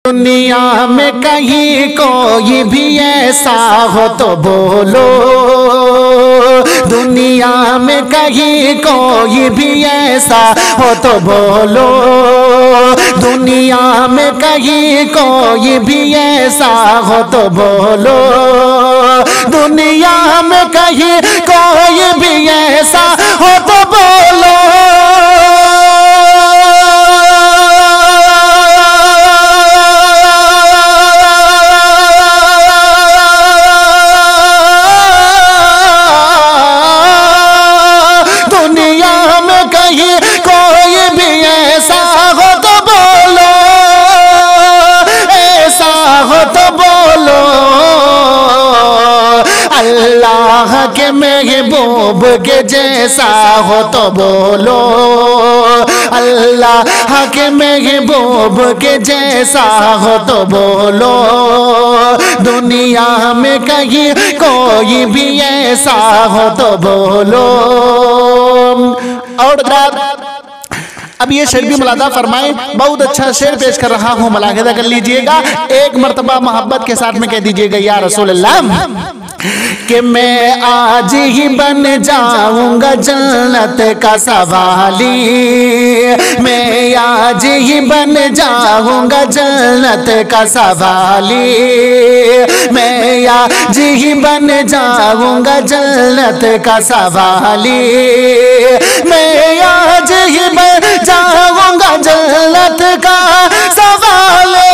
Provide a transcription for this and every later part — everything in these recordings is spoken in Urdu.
دنیا میں کہیں کوئی بھی ایسا ہو تو بولو، دنیا میں کہیں کوئی بھی ایسا ہو تو بولو، دنیا میں کہیں کوئی بھی ایسا ہو تو بولو، دنیا میں کہیں کوئی بھی ایسا ہو تو بولو۔ اللہ کے محبوب کے جیسا ہو تو بولو، اللہ کے محبوب کے جیسا ہو تو بولو، دنیا میں کہیں کوئی بھی ایسا ہو تو بولو۔ اور اب یہ شعر بھی ملاحظہ فرمائیں، بہت اچھا شعر پیش کر رہا ہوں، ملاحظہ کر لیجئے گا، ایک مرتبہ محبت کے ساتھ میں کہہ دیجئے گا یا رسول اللہ کہ میں آج ہی بن جاؤں گا جنت کا سوالی، میں آج ہی بن جاؤں گا جنت کا سوالی، میں آج ہی بن جاؤں گا جنت کا سوالی، میں آج ہی بن جاؤں گا جنت کا سوالی۔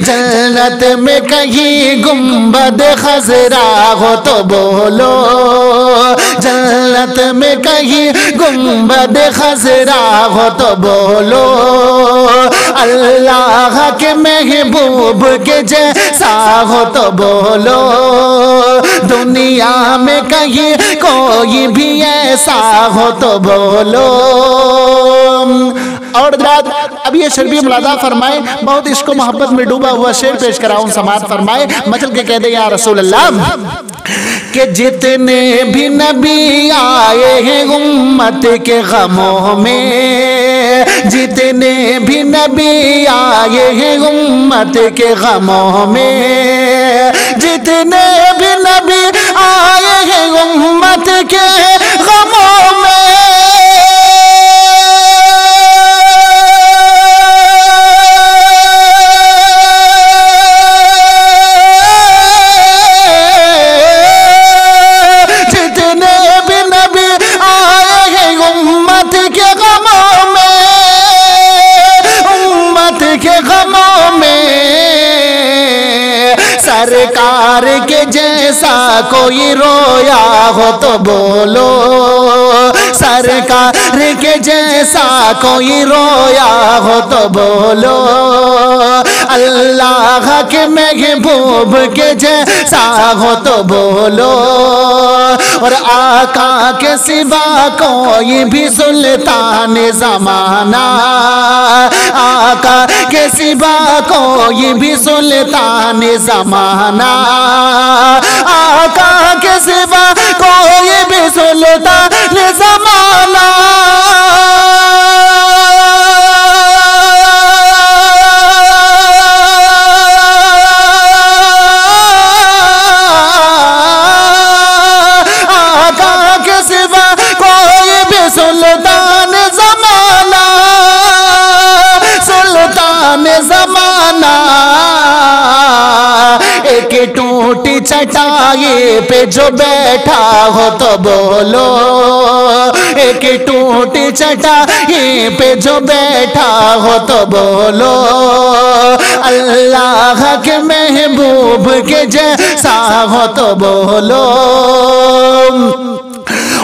جنت میں کہیں گنبد خضرا ہو تو بولو، جنت میں کہیں گنبد خضرا ہو تو بولو، اللہ کے محبوب کے جیسا ہو تو بولو، دنیا میں کہیں کوئی بھی ایسا ہو تو بولو۔ اور اب یہ شعر بھی ملاحظہ فرمائے، بہت عشق و محبت میں ڈوبا ہوا شعر پیش کراؤں، سماعت فرمائے، مچل کے کہہ دے یا رسول اللہ کہ جتنے بھی نبی آئے ہیں امت کے غموں میں، جتنے بھی نبی آئے ہیں امت کے غموں میں، جتنے بھی نبی آئے ہیں امت کے غموں میں، سرکار کے جیسا کوئی رویا ہو تو بولو، سرکار کے جیسا کوئی رویا ہو تو بولو، اللہ کے محبوب کے جیسا ہو تو بولو، اور آقا کے سوا کوئی بھی سلطان زمانہ، آقا کے سوا کوئی بھی سلطان زمانہ، آقا کے سوا کوئی بھی سلطان زمانہ، آقا کے سوا کوئی بھی سلطان زمانہ، سلطان زمانہ، ایک ٹوٹی چٹائی پہ جو بیٹھا ہو تو بولو، ایک ٹوٹی چٹائی پہ جو بیٹھا ہو تو بولو، اللہ کے محبوب کے جیسا ہو تو بولو،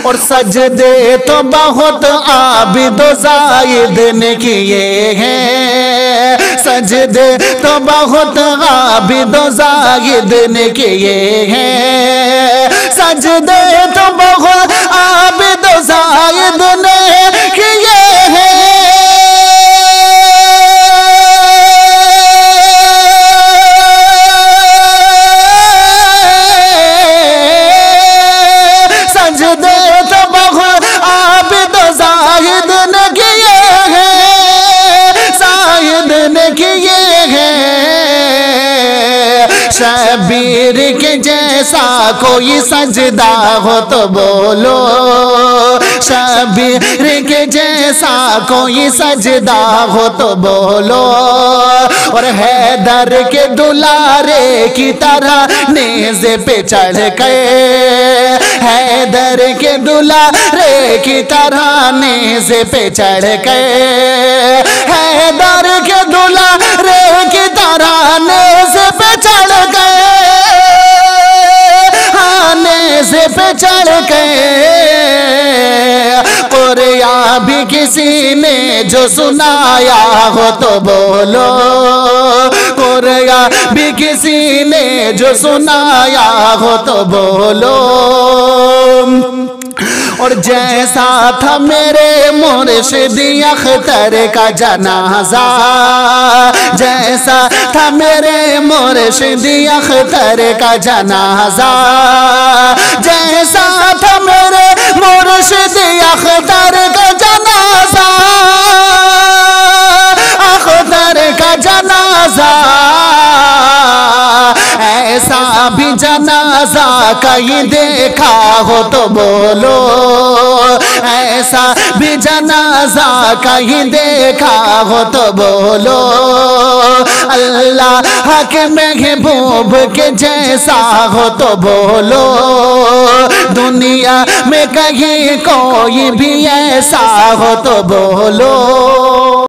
اور سجدے تو بہت عابد و زاہد نے کیے ہیں، سجدے تو بہت عابد و زاہد نے کیے ہیں، سجدے تو بہت عابد و زاہد نے کیے ہیں سجدے تو بہت عابد و زاہد نے کیے ہیں زاہد نے کیے ہیں شبیر کے جیسا کوئی سجدہ ہو تو بولو شبیر کے جیسا کوئی سجدہ ہو تو بولو اور حیدر کے دلارے کی طرح نیزے پہ چڑھ گئے حیدر کے دلارے کی طرح نیزے پہ چڑھ گئے حیدر کے دلارے کی طرح نیزے پہ چڑھ گئے نیزے پہ چڑھ گئے قرآن بھی کسی نے جو سنایا ہو تو بولو قرآن بھی کسی نے جو سنایا ہو تو بولو اور جیسا تھا میرے مرشد اختر کا جنازہ جیسا تھا میرے مرشد اختر کا جنازہ جیسا تھا میرے مرشد اختر کا جنازہ اختر کا جنازہ ایسا بھی جنازہ کہیں دیکھا ہو تو بولو ایسا بھی جنازہ کہیں دیکھا ہو تو بولو اللہ کے محبوب کے جیسا ہو تو بولو دنیا میں کہیں کوئی بھی ایسا ہو تو بولو